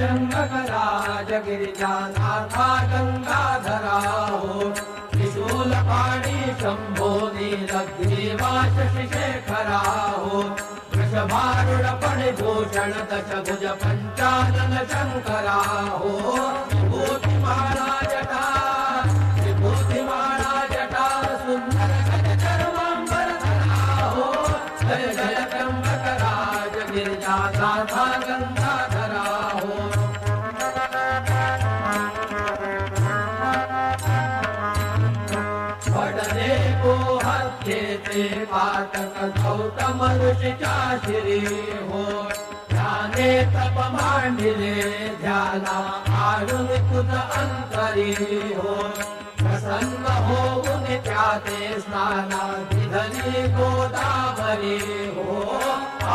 त्र्यंबकराज गिरिजानाथा गंगाधरा हो त्रिशूलपाणी शंभो नीलग्रीवाश शिशेखरा हो वृषभारूढ फणिभूषण दशभुज पंचानन शंकरा हो विभूतिमाला जटा विभूतिमाला जटा सुंदर गज चर्मांबरधरा हो जय जय त्र्यंबकराज गिरिजानाथा गंगाधरा हो पडले को हत्येचे पातक गौतम ऋषीच्या शिरी हो ध्याने तप मांडिले ध्याना आळून तुझ अंतरी हो प्रसन्न होऊन त्याते स्नाना विधली गोदावरी हो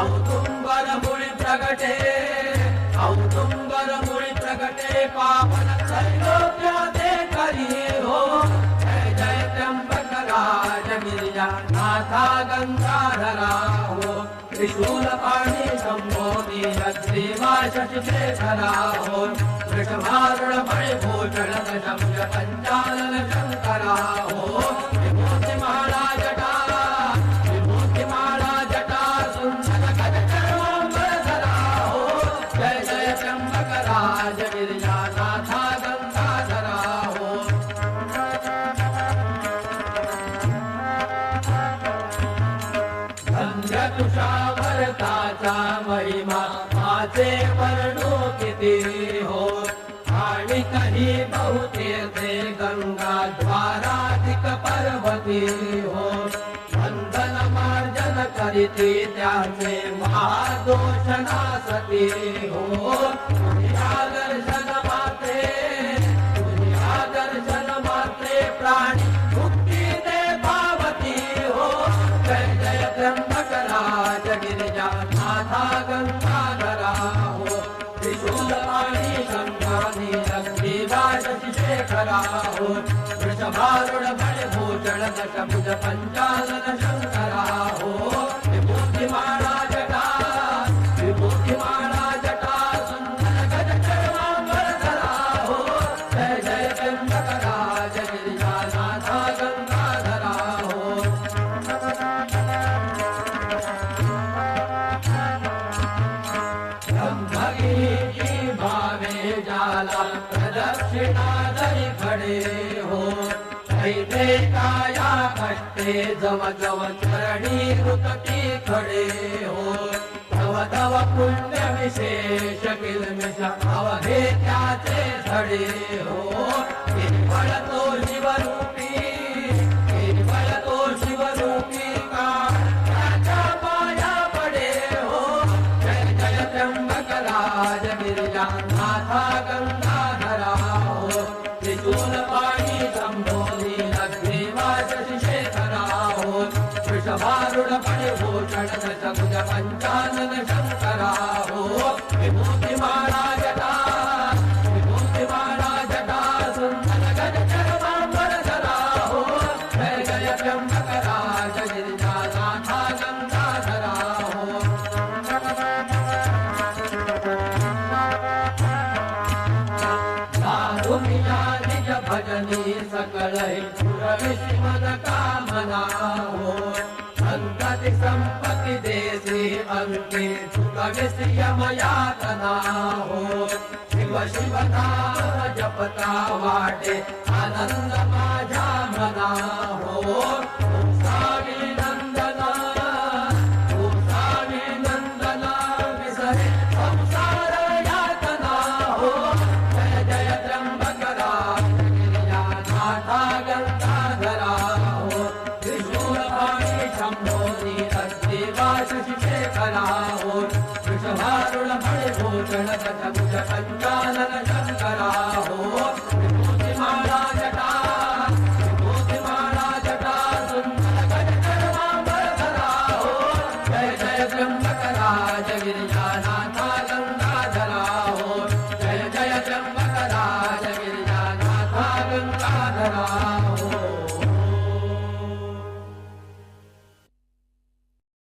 औदुंबर मुळी प्रगटे औदुंबर मुळी प्रगटे पावन त्रैलोक्याते करी हो जय जय त्र्यंबकराज गिरिजानाथा गंगाधरा हो त्रिशूलपाणी शंभो नीलग्रीवाश शिशेखरा हो वृषभारूढ फणिभूषण दशभुज पंचानन शंकरा हो विभूतिमाला जटा सुंदर गज चर्मांबरधरा हो जय जय त्र्यंबकराज गिरिजानाथा गंगाधरा हो तुषावरताचा महिमा माझे वर्णो किती हो आणि काही बहुतीर्थे गंगा द्वाराधिक पर्वती हो बंधन मार्जन करीती त्याचे महादोष नासती हो तुझ्या दर्शन मात्रे प्राणी मुक्ती दे पावती हो जय जय त्र्यंबकराज गिरिजानाथा गंगाधरा हो त्रिशूलपाणी शंभो नीलग्रीवाश शिशेखरा हो वृषभारूढ फणिभूषण दशभुज पंचानन शंकरा हो विभूतिमाला जटा सुंदर गज चर्मांबरधरा हो जय जय त्र्यंबकराज गिरिजानाथा गंगाधरा हो ब्रह्मगिरी भावे जाला प्रदक्षिणा दरी खडे हो कैते काया कष्टे जव जव चरणी रुतती खडे हो तव तव पुण्य विशेष किलमिष अवघे त्याचे धडे हो केवळ तो शिवरूपी का त्याच्या पाया पडे हो जय जय त्र्यंबकराज गिरिजानाथा गंगाधरा हो त्रिशूलपाणी शंभो नीलग्रीवाश शिशेखरा हो वृषभारूढ फणिभूषण दशभुज पंचानन शंकरा हो विभूतिमाला जटा सुंदर गज चर्मांबरधरा हो जय जय त्र्यंबकराज गिरिजानाथा गंगाधरा हो साधुमिया निज भजनी सकल पुरविषि मन कामना हो संतति संपत्ति देसी अंति सुख विषयम यातना हो शिव शिव नाम जपता वाटे आनंद माझ्या मना हो सावी नंदना विसरे संसार यातना हो जय जय त्र्यंबकराज गिरिजानाथा गंगाधरा हो त्रिशूलपाणी शंभो नीलग्रीवाश शिशेखरा हो वृषभारूढ फणिभूषण